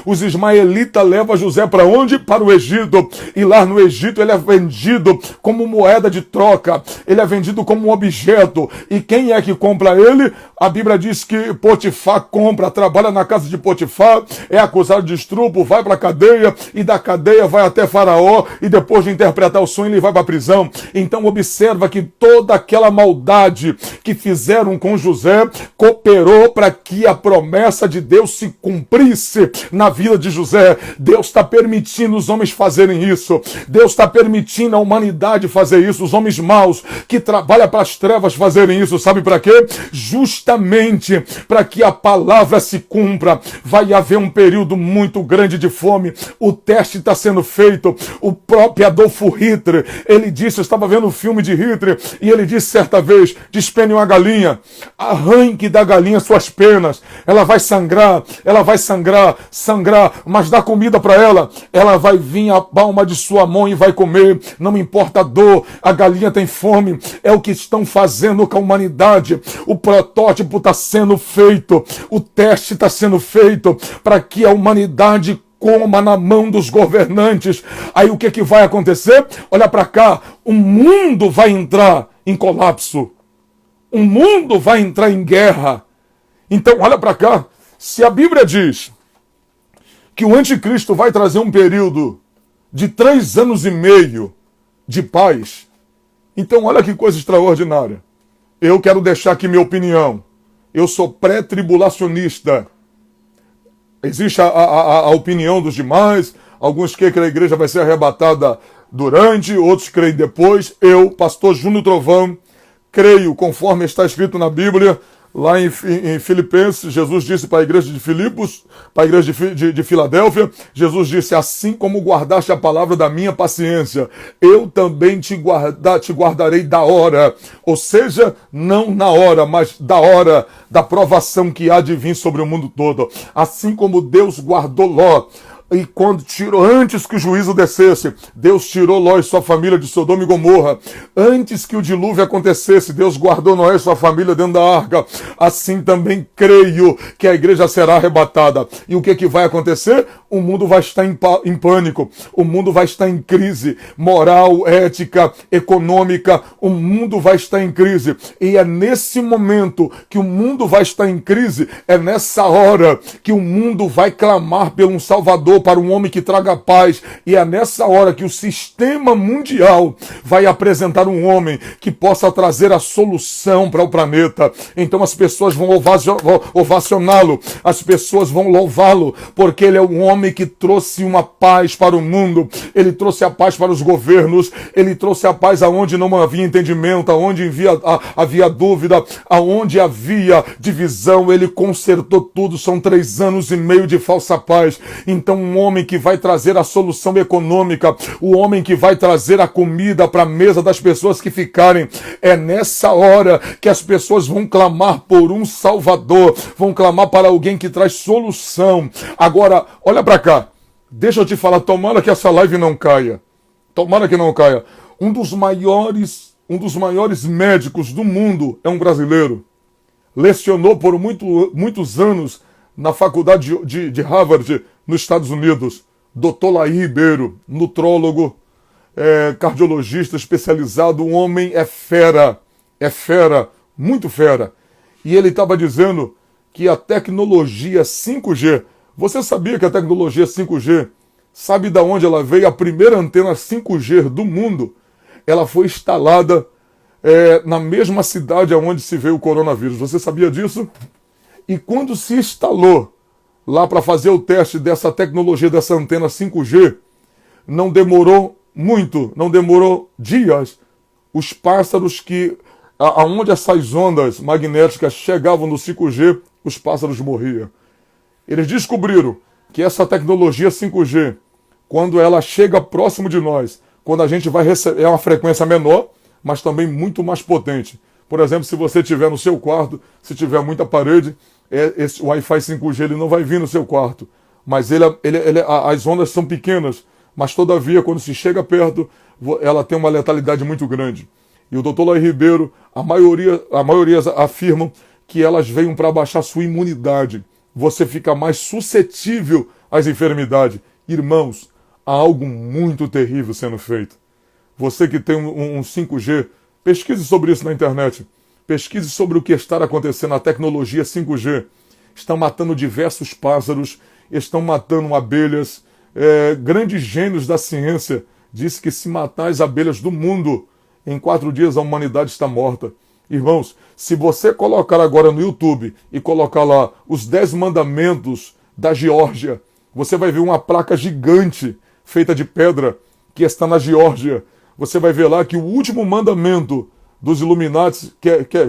Speaker 1: Os ismaelitas levam José para onde? Para o Egito. E lá no Egito ele é vendido como moeda de troca. Ele é vendido como um objeto. E quem é que compra ele? A Bíblia diz que Potifar compra, trabalha na casa de Potifar, é acusado de estupro, vai para a cadeia, e da cadeia vai até Faraó, e depois de interpretar o sonho ele vai para a prisão. Então observa que toda aquela maldade que fizeram com José cooperou para que a promessa de Deus se cumprisse na vida de José. Deus está permitindo os homens fazerem isso. Deus está permitindo a humanidade fazer isso. Os homens maus que trabalham para as trevas fazerem isso. Sabe para quê? Justamente para que a palavra se cumpra. Vai haver um período muito grande de fome. O teste está sendo feito. O próprio Adolfo Hitler, ele disse, eu estava vendo um filme de Hitler, e ele disse certa vez, despene uma galinha, arranque da galinha suas penas, ela vai sangrar, mas dá comida para ela vai vir a palma de sua mão e vai comer, não importa a dor, a galinha tem fome. É o que estão fazendo com a humanidade. O protótipo está sendo feito, o teste está sendo feito para que a humanidade coma na mão dos governantes. Aí o que vai acontecer? Olha para cá, o mundo vai entrar em colapso, o mundo vai entrar em guerra. Então olha para cá, se a Bíblia diz que o anticristo vai trazer um período de 3 anos e meio de paz, então olha que coisa extraordinária. Eu quero deixar aqui minha opinião. Eu sou pré-tribulacionista. Existe a opinião dos demais. Alguns creem que a igreja vai ser arrebatada durante, outros creem depois. Eu, pastor Júnior Trovão, creio conforme está escrito na Bíblia. Lá em Filipenses, Jesus disse para a igreja de Filipos, para a igreja de Filadélfia, Jesus disse, assim como guardaste a palavra da minha paciência, eu também te guardarei da hora. Ou seja, não na hora, mas da hora da provação que há de vir sobre o mundo todo. Assim como Deus guardou Ló, e quando tirou, antes que o juízo descesse, Deus tirou Ló e sua família de Sodoma e Gomorra. Antes que o dilúvio acontecesse, Deus guardou Noé e sua família dentro da arca. Assim também creio que a igreja será arrebatada. E o que vai acontecer? O mundo vai estar em pânico. O mundo vai estar em crise moral, ética, econômica. O mundo vai estar em crise. E é nesse momento que o mundo vai estar em crise, é nessa hora que o mundo vai clamar por um Salvador, para um homem que traga paz, e é nessa hora que o sistema mundial vai apresentar um homem que possa trazer a solução para o planeta. Então as pessoas vão ovacioná-lo, as pessoas vão louvá-lo, porque ele é um homem que trouxe uma paz para o mundo, ele trouxe a paz para os governos, ele trouxe a paz aonde não havia entendimento, aonde havia dúvida, aonde havia divisão, ele consertou tudo. São 3 anos e meio de falsa paz. Então um homem que vai trazer a solução econômica, o homem que vai trazer a comida para a mesa das pessoas que ficarem, é nessa hora que as pessoas vão clamar por um Salvador, vão clamar para alguém que traz solução. Agora, olha para cá, deixa eu te falar, tomara que essa live não caia, tomara que não caia. Um dos maiores médicos do mundo é um brasileiro, lecionou por muitos anos na faculdade de Harvard, nos Estados Unidos, Dr. Laí Ribeiro, nutrólogo, cardiologista especializado, um homem é fera, muito fera. E ele estava dizendo que a tecnologia 5G, você sabia que a tecnologia 5G, sabe de onde ela veio? A primeira antena 5G do mundo, ela foi instalada na mesma cidade onde se veio o coronavírus. Você sabia disso? E quando se instalou lá para fazer o teste dessa tecnologia, dessa antena 5G, não demorou muito, não demorou dias, os pássaros aonde essas ondas magnéticas chegavam no 5G, os pássaros morriam. Eles descobriram que essa tecnologia 5G, quando ela chega próximo de nós, quando a gente vai receber, é uma frequência menor, mas também muito mais potente. Por exemplo, se você estiver no seu quarto, se tiver muita parede, esse Wi-Fi 5G ele não vai vir no seu quarto. Mas as ondas são pequenas, mas todavia, quando se chega perto, ela tem uma letalidade muito grande. E o Dr. Laí Ribeiro, a maioria afirmam que elas vêm para baixar sua imunidade. Você fica mais suscetível às enfermidades. Irmãos, há algo muito terrível sendo feito. Você que tem um 5G, pesquise sobre isso na internet. Pesquise sobre o que está acontecendo. A tecnologia 5G está matando diversos pássaros, estão matando abelhas. Grandes gênios da ciência dizem que se matar as abelhas do mundo, em 4 dias a humanidade está morta. Irmãos, se você colocar agora no YouTube e colocar lá os 10 mandamentos da Geórgia, você vai ver uma placa gigante feita de pedra que está na Geórgia. Você vai ver lá que o último mandamento dos Illuminati,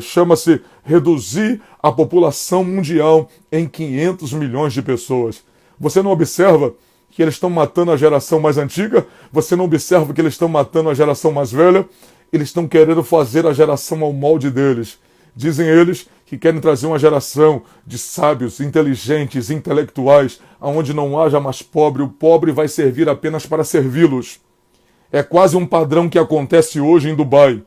Speaker 1: chama-se reduzir a população mundial em 500 milhões de pessoas. Você não observa que eles estão matando a geração mais antiga? Você não observa que eles estão matando a geração mais velha? Eles estão querendo fazer a geração ao molde deles. Dizem eles que querem trazer uma geração de sábios, inteligentes, intelectuais, onde não haja mais pobre. O pobre vai servir apenas para servi-los. É quase um padrão que acontece hoje em Dubai.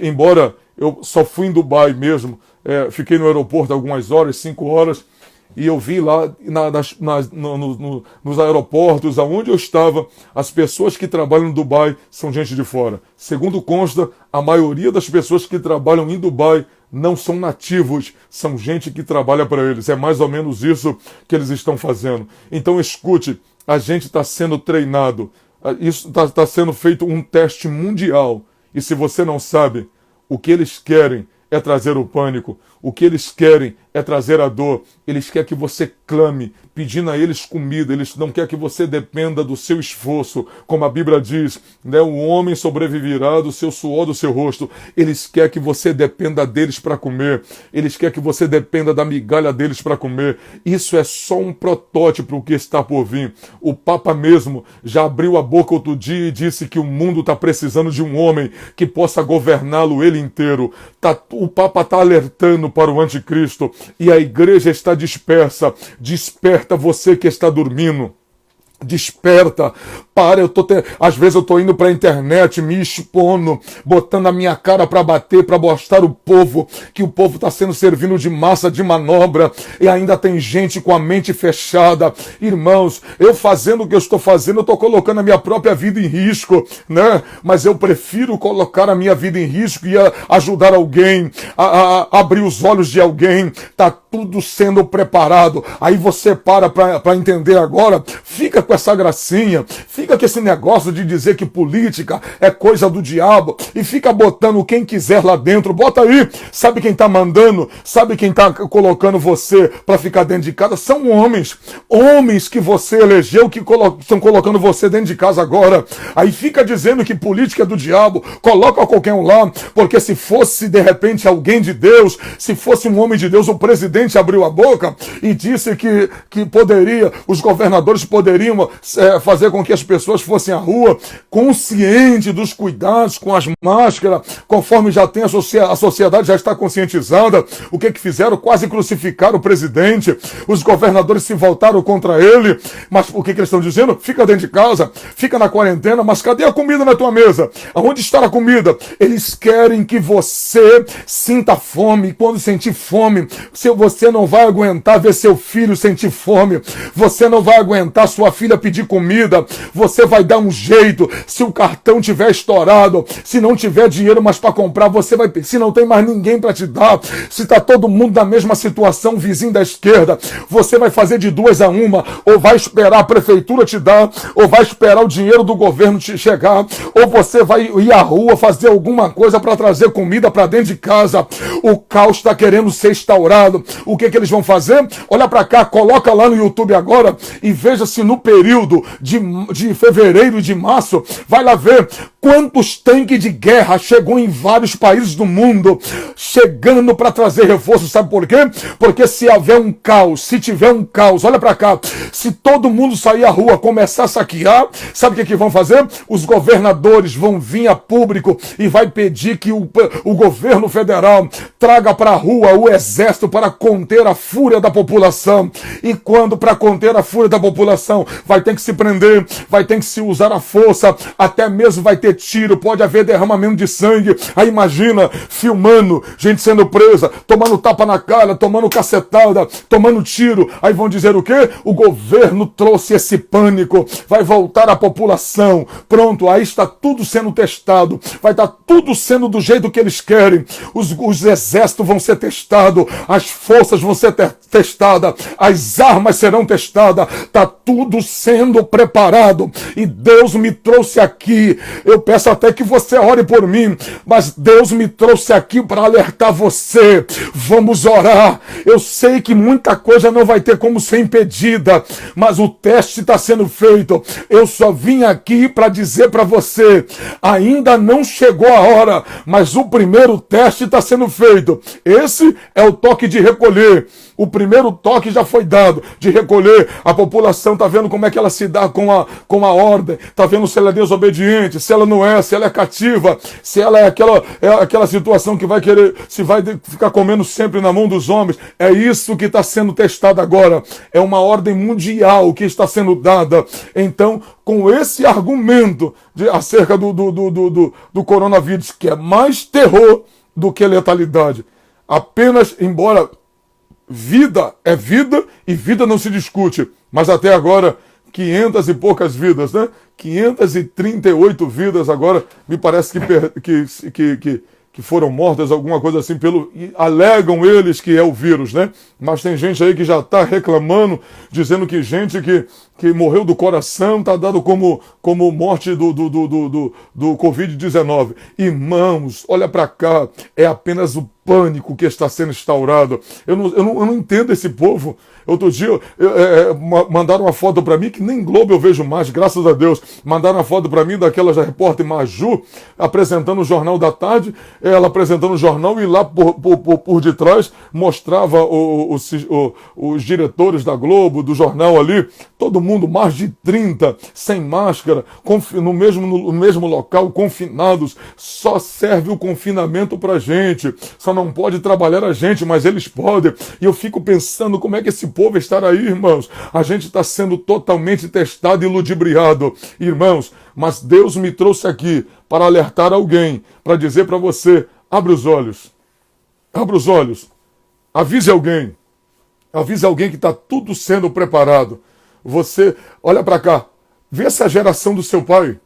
Speaker 1: Embora eu só fui em Dubai mesmo, fiquei no aeroporto algumas horas, 5 horas, e eu vi lá nos aeroportos, aonde eu estava, as pessoas que trabalham em Dubai são gente de fora. Segundo consta, a maioria das pessoas que trabalham em Dubai não são nativos, são gente que trabalha para eles. É mais ou menos isso que eles estão fazendo. Então escute, a gente está sendo treinado, isso está sendo feito um teste mundial. E se você não sabe, o que eles querem é trazer o pânico. O que eles querem é trazer a dor. Eles querem que você clame, pedindo a eles comida. Eles não querem que você dependa do seu esforço. Como a Bíblia diz, né? O homem sobreviverá do seu suor, do seu rosto. Eles querem que você dependa deles para comer. Eles querem que você dependa da migalha deles para comer. Isso é só um protótipo do que está por vir. O Papa mesmo já abriu a boca outro dia e disse que o mundo está precisando de um homem que possa governá-lo ele inteiro. O Papa está alertando para o anticristo e a igreja está dispersa. Desperta você que está dormindo. Desperta, para, às vezes eu tô indo pra internet, me expondo, botando a minha cara pra bater, pra mostrar o povo, que o povo tá sendo servido de massa, de manobra, e ainda tem gente com a mente fechada. Irmãos, eu fazendo o que eu estou fazendo, eu tô colocando a minha própria vida em risco, né? Mas eu prefiro colocar a minha vida em risco e ajudar alguém, a abrir os olhos de alguém. Tá tudo sendo preparado. Aí você para entender agora, fica com essa gracinha, fica com esse negócio de dizer que política é coisa do diabo e fica botando quem quiser lá dentro. Bota aí, sabe quem tá mandando, sabe quem tá colocando você para ficar dentro de casa? São homens que você elegeu que estão colocando você dentro de casa agora. Aí fica dizendo que política é do diabo, coloca qualquer um lá, porque se fosse de repente alguém de Deus, se fosse um homem de Deus, o presidente abriu a boca e disse que poderia, os governadores poderiam fazer com que as pessoas fossem à rua, consciente dos cuidados com as máscaras, conforme já tem a sociedade já está conscientizada. O que fizeram? Quase crucificaram o presidente. Os governadores se voltaram contra ele. Mas o que eles estão dizendo? Fica dentro de casa, fica na quarentena, mas cadê a comida na tua mesa? Aonde está a comida? Eles querem que você sinta fome. Quando sentir fome, se você não vai aguentar ver seu filho sentir fome, você não vai aguentar sua filha pedir comida, você vai dar um jeito. Se o cartão tiver estourado, se não tiver dinheiro mais para comprar, você vai, se não tem mais ninguém para te dar, se tá todo mundo na mesma situação, vizinho da esquerda, você vai fazer de duas a uma, ou vai esperar a prefeitura te dar, ou vai esperar o dinheiro do governo te chegar, ou você vai ir à rua fazer alguma coisa para trazer comida para dentro de casa. O caos está querendo ser instaurado. O que eles vão fazer? Olha para cá, coloca lá no YouTube agora e veja se no período de fevereiro e de março, vai lá ver quantos tanques de guerra chegou em vários países do mundo, chegando para trazer reforço. Sabe por quê? Porque se houver um caos, se tiver um caos, olha para cá, se todo mundo sair à rua, começar a saquear, sabe o que vão fazer? Os governadores vão vir a público e vai pedir que o governo federal traga para a rua o exército para conter a fúria da população. E quando para conter a fúria da população, vai ter que se prender, vai ter que se usar a força, até mesmo vai ter tiro, pode haver derramamento de sangue. Aí imagina, filmando, gente sendo presa, tomando tapa na cara, tomando cacetada, tomando tiro. Aí vão dizer o quê? O governo trouxe esse pânico, vai voltar a população. Pronto, aí está tudo sendo testado, vai estar tudo sendo do jeito que eles querem. Os exércitos vão ser testados, as forças vão ser testadas, as armas serão testadas, está tudo sendo preparado. E Deus me trouxe aqui, eu peço até que você ore por mim, mas Deus me trouxe aqui para alertar você. Vamos orar. Eu sei que muita coisa não vai ter como ser impedida, mas o teste está sendo feito. Eu só vim aqui para dizer para você, ainda não chegou a hora, mas o primeiro teste está sendo feito. Esse é o toque de recolher. O primeiro toque já foi dado, de recolher. A população está vendo como é que ela se dá com a ordem, está vendo se ela é desobediente, se ela não é, se ela é cativa, se ela é aquela situação que vai querer, se vai ficar comendo sempre na mão dos homens. É isso que está sendo testado agora. É uma ordem mundial que está sendo dada. Então, com esse argumento acerca do coronavírus, que é mais terror do que letalidade, apenas, embora vida é vida e vida não se discute, mas até agora 500 e poucas vidas, né? 538 vidas agora, me parece que foram mortas, alguma coisa assim, alegam eles que é o vírus, né? Mas tem gente aí que já está reclamando, dizendo que gente que morreu do coração está dado como morte do Covid-19. Irmãos, olha para cá, é apenas o pânico que está sendo instaurado. Eu não entendo esse povo. Outro dia mandaram uma foto para mim, que nem Globo eu vejo mais, graças a Deus. Mandaram uma foto para mim daquela repórter Maju, apresentando o Jornal da Tarde, ela apresentando o jornal, e lá por detrás mostrava os diretores da Globo, do jornal ali, todo mundo, mais de 30, sem máscara, no mesmo local, confinados. Só serve o confinamento pra gente. Só não pode trabalhar a gente, mas eles podem. E eu fico pensando como é que esse povo estará aí, irmãos. A gente está sendo totalmente testado e ludibriado, irmãos. Mas Deus me trouxe aqui para alertar alguém, para dizer para você, abre os olhos. Abra os olhos. Avise alguém. Avise alguém que está tudo sendo preparado. Você, olha para cá. Vê essa geração do seu pai.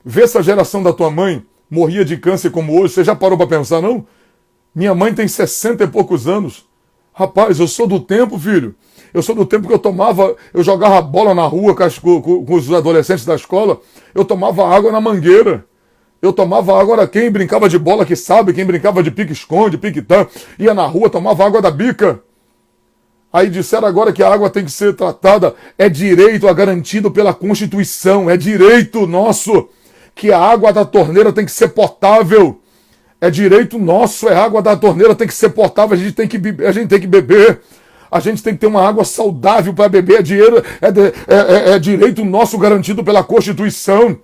Speaker 1: Vê essa geração da tua mãe. Morria de câncer como hoje. Você já parou para pensar, não? Minha mãe tem 60 e poucos anos. Rapaz, eu sou do tempo, filho. Eu sou do tempo que eu jogava bola na rua com os adolescentes da escola. Eu tomava água na mangueira. Eu tomava água, era quem brincava de bola que sabe, quem brincava de pique-esconde, pique-tã, ia na rua, tomava água da bica. Aí disseram agora que a água tem que ser tratada, é direito garantido pela Constituição, é direito nosso, que a água da torneira tem que ser potável. É direito nosso, a água da torneira tem que ser potável, a gente tem que beber. A gente tem que ter uma água saudável para beber, é direito nosso garantido pela Constituição.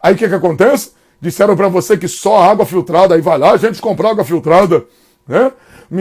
Speaker 1: Aí o que acontece? Disseram para você que só água filtrada, aí vai lá a gente comprar água filtrada, né?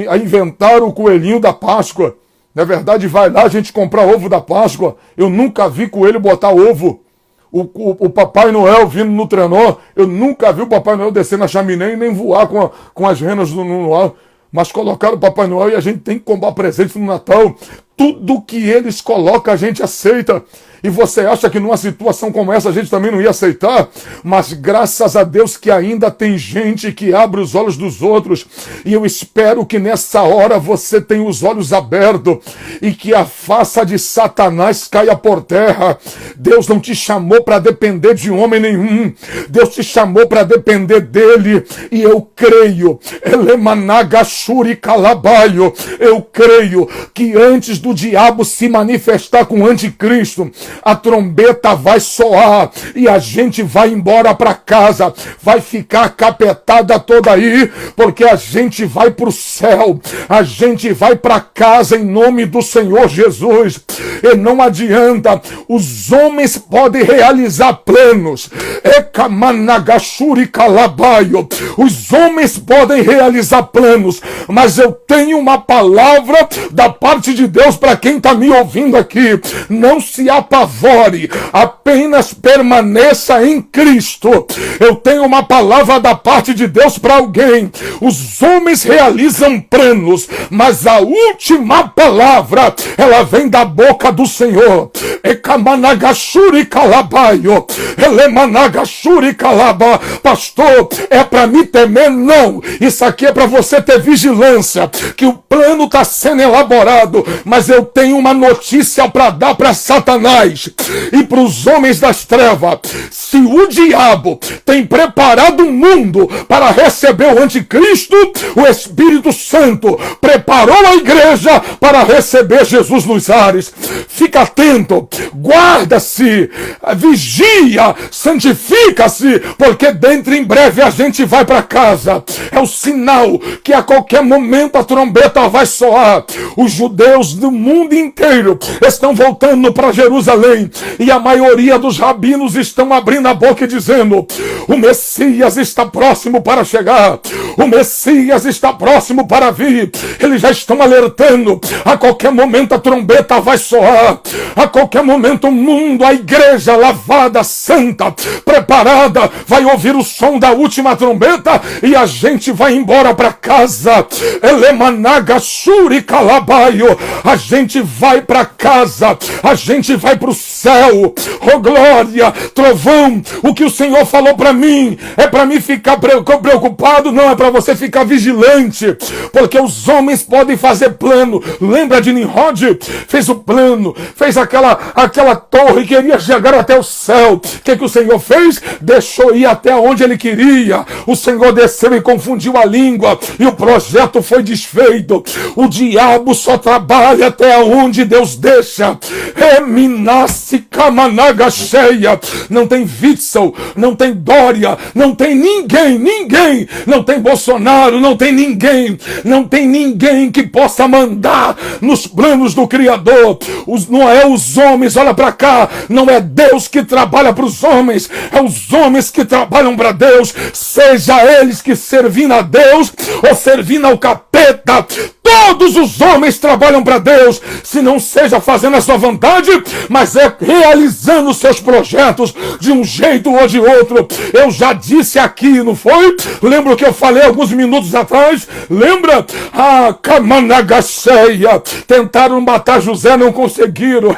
Speaker 1: Aí inventaram o coelhinho da Páscoa. Na verdade, vai lá a gente comprar ovo da Páscoa. Eu nunca vi coelho botar ovo. O Papai Noel vindo no trenó, eu nunca vi o Papai Noel descer na chaminé e nem voar com as renas no ar. Mas colocaram o Papai Noel e a gente tem que comprar presente no Natal. Tudo que eles colocam a gente aceita. E você acha que numa situação como essa a gente também não ia aceitar? Mas graças a Deus que ainda tem gente que abre os olhos dos outros. E eu espero que nessa hora você tenha os olhos abertos e que a face de Satanás caia por terra. Deus não te chamou para depender de homem nenhum. Deus te chamou para depender dele. E eu creio, Elemanagashuri Calabaio, eu creio que antes do diabo se manifestar com o anticristo, a trombeta vai soar e a gente vai embora para casa, vai ficar capetada toda aí, porque a gente vai para o céu, a gente vai para casa em nome do Senhor Jesus. E não adianta, os homens podem realizar planos, os homens podem realizar planos, mas eu tenho uma palavra da parte de Deus para quem está me ouvindo aqui. Não se apavore, apenas permaneça em Cristo. Eu tenho uma palavra da parte de Deus para alguém. Os homens realizam planos, mas a última palavra, ela vem da boca do Senhor. Pastor, é para me temer? Não. Isso aqui é para você ter vigilância, que o plano está sendo elaborado, mas eu tenho uma notícia para dar para Satanás e para os homens das trevas. Se o diabo tem preparado o mundo para receber o anticristo, o Espírito Santo preparou a igreja para receber Jesus nos ares. Fica atento, guarda-se, vigia, santifica-se, porque dentro em breve a gente vai para casa. É o sinal que a qualquer momento a trombeta vai soar. Os judeus do mundo inteiro estão voltando para Jerusalém e a maioria dos rabinos estão abrindo a boca e dizendo: o Messias está próximo para chegar, o Messias está próximo para vir. Eles já estão alertando, a qualquer momento a trombeta vai soar, a qualquer momento o mundo, a igreja lavada, santa, preparada, vai ouvir o som da última trombeta e a gente vai embora para casa. Elemanagashuri Calabaio, a gente vai para casa, a gente vai para o céu. Oh glória, trovão, o que o Senhor falou para mim é para mim ficar preocupado, não é para você ficar vigilante, porque os homens podem fazer plano. Lembra de Nimrod? Fez o plano, fez aquela torre, queria chegar até o céu. O que o Senhor fez? Deixou ir até onde ele queria. O Senhor desceu e confundiu a língua e o projeto foi desfeito. O diabo só trabalha até onde Deus deixa. Eminassi Kamanaga cheia. Não tem Witzel, não tem dó
Speaker 2: glória. Não tem ninguém, não tem Bolsonaro, não tem ninguém que possa mandar nos planos do Criador. Não é os homens, olha para cá, não é Deus que trabalha para os homens, é os homens que trabalham para Deus, seja eles que servindo a Deus ou servindo ao capeta. Todos os homens trabalham para Deus, se não seja fazendo a sua vontade, mas é realizando os seus projetos de um jeito ou de outro. Eu já disse aqui, não foi? Lembra que eu falei alguns minutos atrás? Lembra? Camanagaceia. Tentaram matar José, não conseguiram.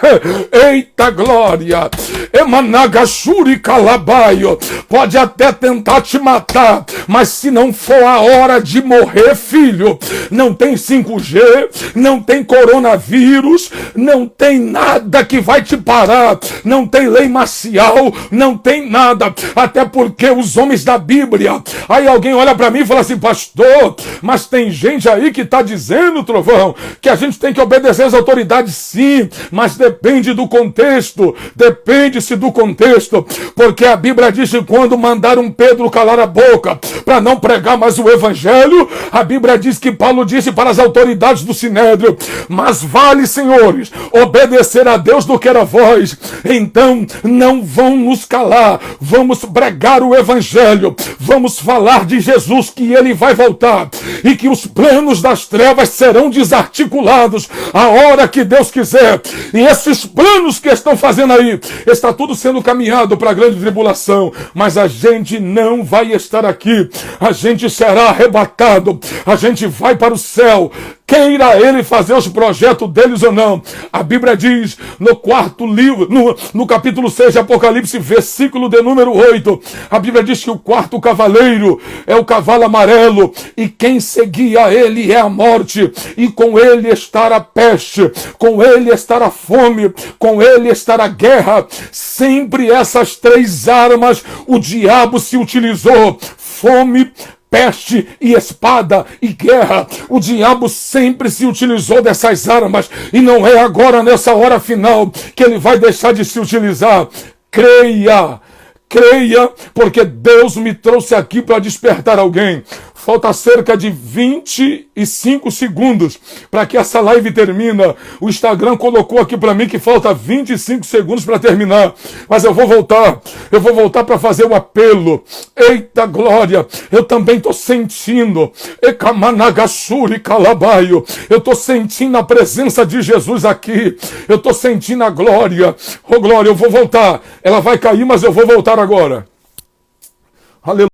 Speaker 2: Eita glória! Emanagashuri calabaio. Pode até tentar te matar, mas se não for a hora de morrer, filho, não tem 5G, não tem coronavírus, não tem nada que vai te parar, não tem lei marcial, não tem nada, até porque os homens da Bíblia, aí alguém olha para mim e fala assim, pastor, mas tem gente aí que está dizendo, Trovão, que a gente tem que obedecer às autoridades, sim, mas depende do contexto, depende-se do contexto, porque a Bíblia diz que quando mandaram Pedro calar a boca para não pregar mais o evangelho, a Bíblia diz que Paulo disse para as autoridades do Sinédrio, mas vale, senhores, obedecer a Deus do que a vós, então não vão nos calar, vamos pregar o evangelho, vamos falar de Jesus, que ele vai voltar, e que os planos das trevas serão desarticulados a hora que Deus quiser, e esses planos que estão fazendo aí, está tudo sendo caminhado para a grande tribulação, mas a gente não vai estar aqui, a gente será arrebatado, a gente vai para o céu, queira ele fazer os projetos deles ou não. A Bíblia diz no quarto livro, no capítulo 6 de Apocalipse, versículo de número 8, a Bíblia diz que o quarto cavaleiro é o cavalo amarelo, e quem seguia ele é a morte, e com ele estará a peste, com ele estará a fome, com ele estará a guerra. Sempre essas três armas o diabo se utilizou: fome, peste e espada e guerra. O diabo sempre se utilizou dessas armas, e não é agora, nessa hora final, que ele vai deixar de se utilizar. Creia, porque Deus me trouxe aqui para despertar alguém. Falta cerca de 25 segundos para que essa live termine. O Instagram colocou aqui para mim que falta 25 segundos para terminar. Mas eu vou voltar para fazer o apelo. Eita glória, eu também estou sentindo. Ekamanagashuri calabaio. Eu estou sentindo a presença de Jesus aqui. Eu estou sentindo a glória. Oh glória, eu vou voltar. Ela vai cair, mas eu vou voltar agora. Aleluia.